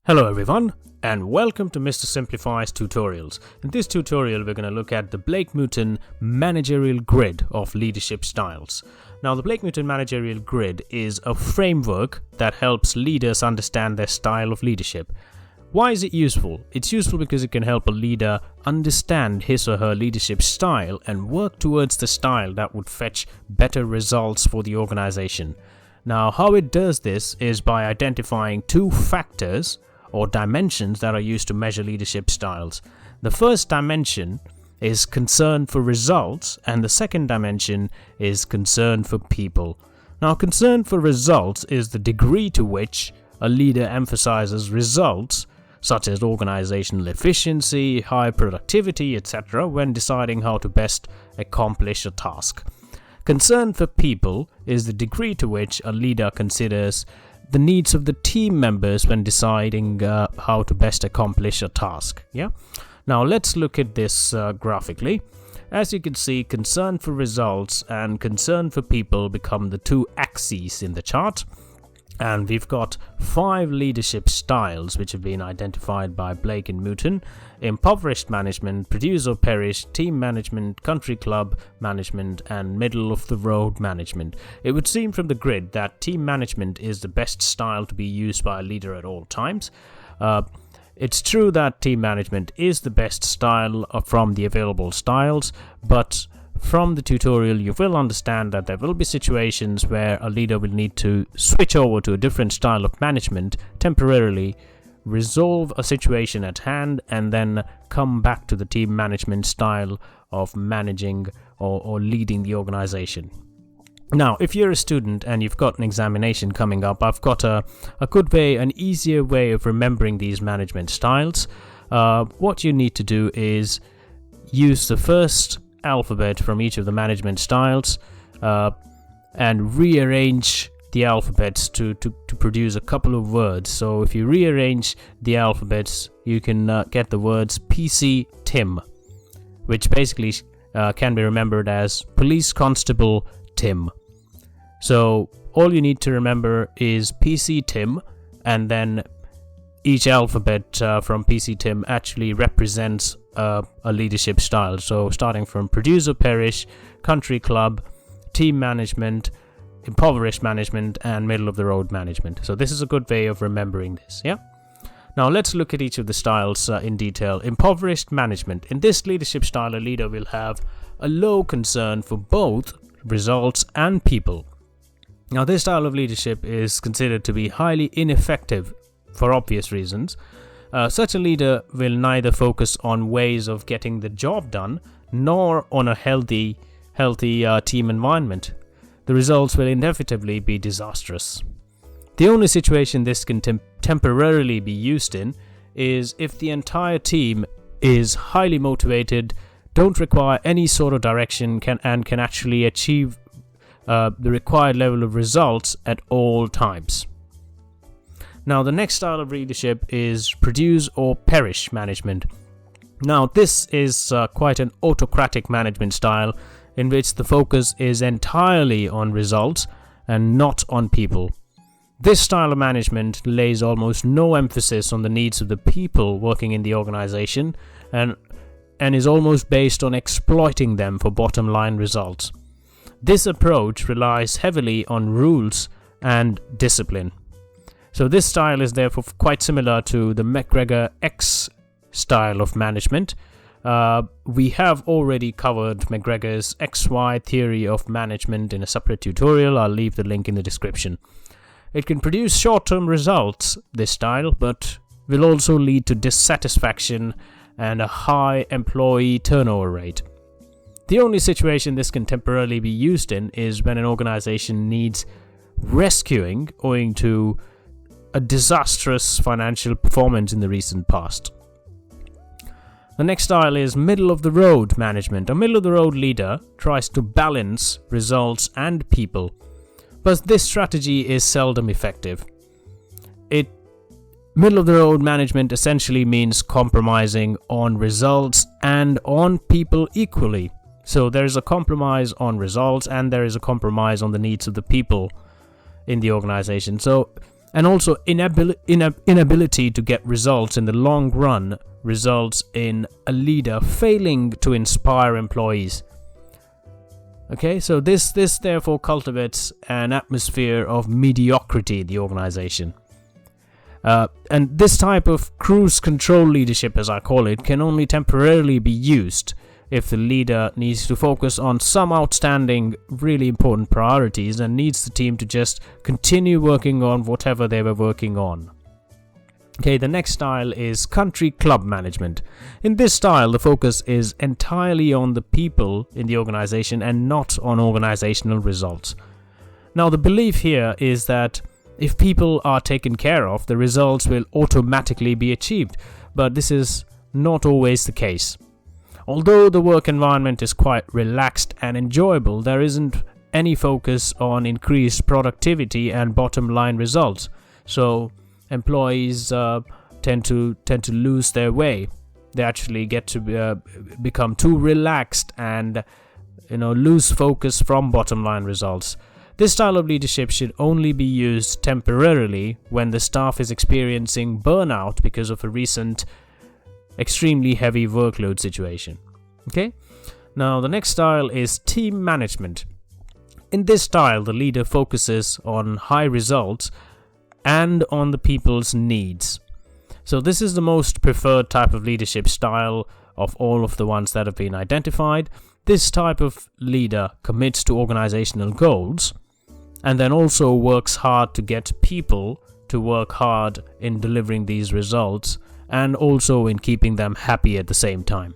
Hello everyone, and welcome to Mr. Simplify's tutorials. In this tutorial, we're going to look at the Blake-Mouton Managerial Grid of leadership styles. Now, the Blake-Mouton Managerial Grid is a framework that helps leaders understand their style of leadership. Why is it useful? It's useful because it can help a leader understand his or her leadership style and work towards the style that would fetch better results for the organization. Now, how it does this is by identifying two factors or dimensions that are used to measure leadership styles. The first dimension is concern for results, and the second dimension is concern for people. Now, concern for results is the degree to which a leader emphasizes results, such as organizational efficiency, high productivity, etc., when deciding how to best accomplish a task. Concern for people is the degree to which a leader considers the needs of the team members when deciding how to best accomplish a task. Now let's look at this graphically. As you can see, concern for results and concern for people become the two axes in the chart. And we've got 5 leadership styles which have been identified by Blake and Mouton: Impoverished Management, Produce or Perish, Team Management, Country Club Management, and Middle of the Road Management. It would seem from the grid that Team Management is the best style to be used by a leader at all times. It's true that Team Management is the best style from the available styles, but from the tutorial, you will understand that there will be situations where a leader will need to switch over to a different style of management temporarily, resolve a situation at hand, and then come back to the team management style of managing or leading the organization. Now, if you're a student and you've got an examination coming up, I've got a good way, an easier way of remembering these management styles. What you need to do is use the first alphabet from each of the management styles and rearrange the alphabets to produce a couple of words. So if you rearrange the alphabets, you can get the words PC Tim, which basically can be remembered as Police Constable Tim. So all you need to remember is PC Tim, and then each alphabet from PC Tim actually represents a leadership style. So starting from Produce or Perish, Country Club, Team Management, Impoverished Management, and Middle of the Road Management. So this is a good way of remembering this. Now let's look at each of the styles in detail. Impoverished Management. In this leadership style, a leader will have a low concern for both results and people. Now, this style of leadership is considered to be highly ineffective for obvious reasons. Such a leader will neither focus on ways of getting the job done nor on a healthy team environment. The results will inevitably be disastrous. The only situation this can temporarily be used in is if the entire team is highly motivated, don't require any sort of direction, and can actually achieve the required level of results at all times. Now, the next style of leadership is Produce or Perish Management. Now, this is quite an autocratic management style in which the focus is entirely on results and not on people. This style of management lays almost no emphasis on the needs of the people working in the organization and is almost based on exploiting them for bottom line results. This approach relies heavily on rules and discipline. So this style is therefore quite similar to the McGregor X style of management. We have already covered McGregor's XY theory of management in a separate tutorial. I'll leave the link in the description. It can produce short-term results, this style, but will also lead to dissatisfaction and a high employee turnover rate. The only situation this can temporarily be used in is when an organization needs rescuing owing to a disastrous financial performance in the recent past. The next style is Middle of the Road Management. A middle of the road leader tries to balance results and people, but this strategy is seldom effective. Middle of the road management essentially means compromising on results and on people equally. So there is a compromise on results and there is a compromise on the needs of the people in the organization. So And also inability to get results in the long run results in a leader failing to inspire employees. Okay, so this therefore cultivates an atmosphere of mediocrity in the organization. And this type of cruise control leadership, as I call it, can only temporarily be used if the leader needs to focus on some outstanding, really important priorities and needs the team to just continue working on whatever they were working on. Okay, the next style is country club management. In this style, the focus is entirely on the people in the organization and not on organizational results. Now, the belief here is that if people are taken care of, the results will automatically be achieved, but this is not always the case. Although the work environment is quite relaxed and enjoyable, there isn't any focus on increased productivity and bottom line results. So employees tend to lose their way. They actually get to become too relaxed and lose focus from bottom line results. This style of leadership should only be used temporarily when the staff is experiencing burnout because of a recent extremely heavy workload situation. Okay? Now the next style is team management. In this style, the leader focuses on high results and on the people's needs. So this is the most preferred type of leadership style of all of the ones that have been identified. This type of leader commits to organizational goals and then also works hard to get people to work hard in delivering these results and also in keeping them happy at the same time.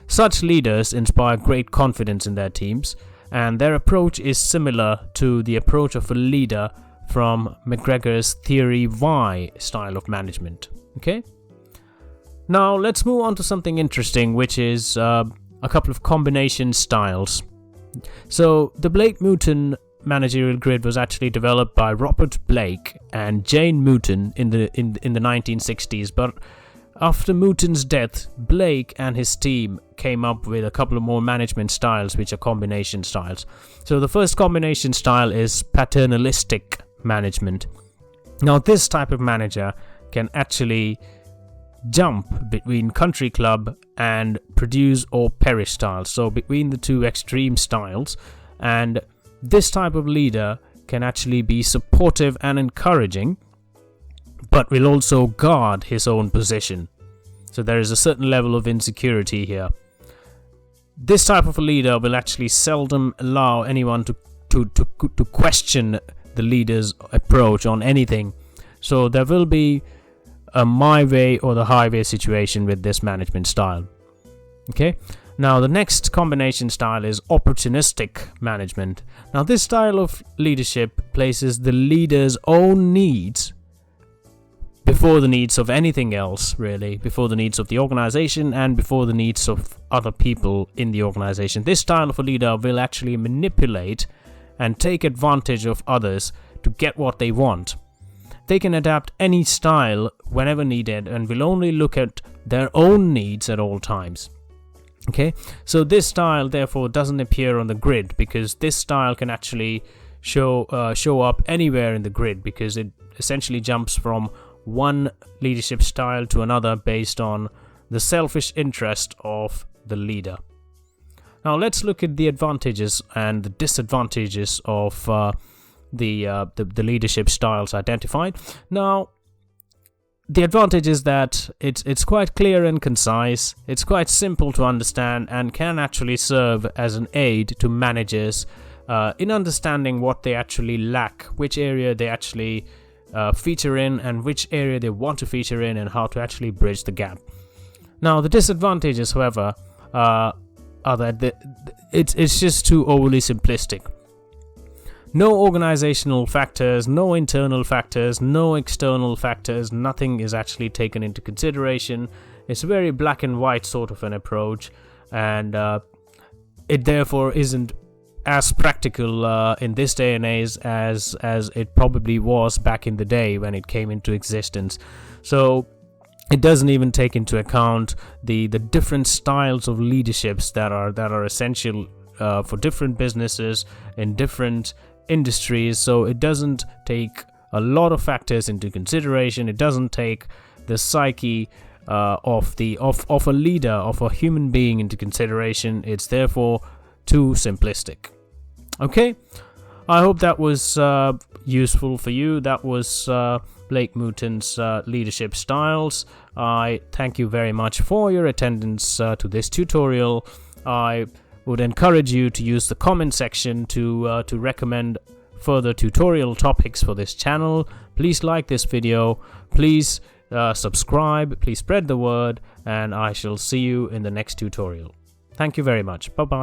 Such leaders inspire great confidence in their teams, and their approach is similar to the approach of a leader from McGregor's Theory Y style of management. Okay? Now let's move on to something interesting, which is a couple of combination styles. So the Blake-Mouton managerial grid was actually developed by Robert Blake and Jane Mouton in the 1960s, but after Mouton's death, Blake and his team came up with a couple of more management styles, which are combination styles. So the first combination style is paternalistic management. Now this type of manager can actually jump between country club and produce or perish styles, so between the two extreme styles, and this type of leader can actually be supportive and encouraging, but will also guard his own position. So there is a certain level of insecurity here. This type of a leader will actually seldom allow anyone to question the leader's approach on anything. So there will be a my way or the highway situation with this management style. Okay? Now the next combination style is opportunistic management. Now this style of leadership places the leader's own needs before the needs of anything else, really, before the needs of the organization and before the needs of other people in the organization. This style of a leader will actually manipulate and take advantage of others to get what they want. They can adapt any style whenever needed and will only look at their own needs at all times. Okay, so this style therefore doesn't appear on the grid because this style can actually show up anywhere in the grid because it essentially jumps from one leadership style to another based on the selfish interest of the leader. Now let's look at the advantages and the disadvantages of the leadership styles identified. Now, the advantage is that it's quite clear and concise, it's quite simple to understand, and can actually serve as an aid to managers in understanding what they actually lack, which area they actually feature in, and which area they want to feature in, and how to actually bridge the gap. Now, the disadvantages, however, are that it's just too overly simplistic. No organizational factors, no internal factors, no external factors, nothing is actually taken into consideration. It's a very black and white sort of an approach, and it therefore isn't as practical in this day and age as it probably was back in the day when it came into existence. So it doesn't even take into account the different styles of leaderships that are essential for different businesses in different industries. So it doesn't take a lot of factors into consideration. It doesn't take the psyche of a leader, of a human being into consideration. It's therefore too simplistic. Okay, I hope that was useful for you. That was Blake Mouton's leadership styles. I thank you very much for your attendance to this tutorial. I would encourage you to use the comment section to recommend further tutorial topics for this channel. Please like this video. Please subscribe. Please spread the word, and I shall see you in the next tutorial. Thank you very much. Bye bye.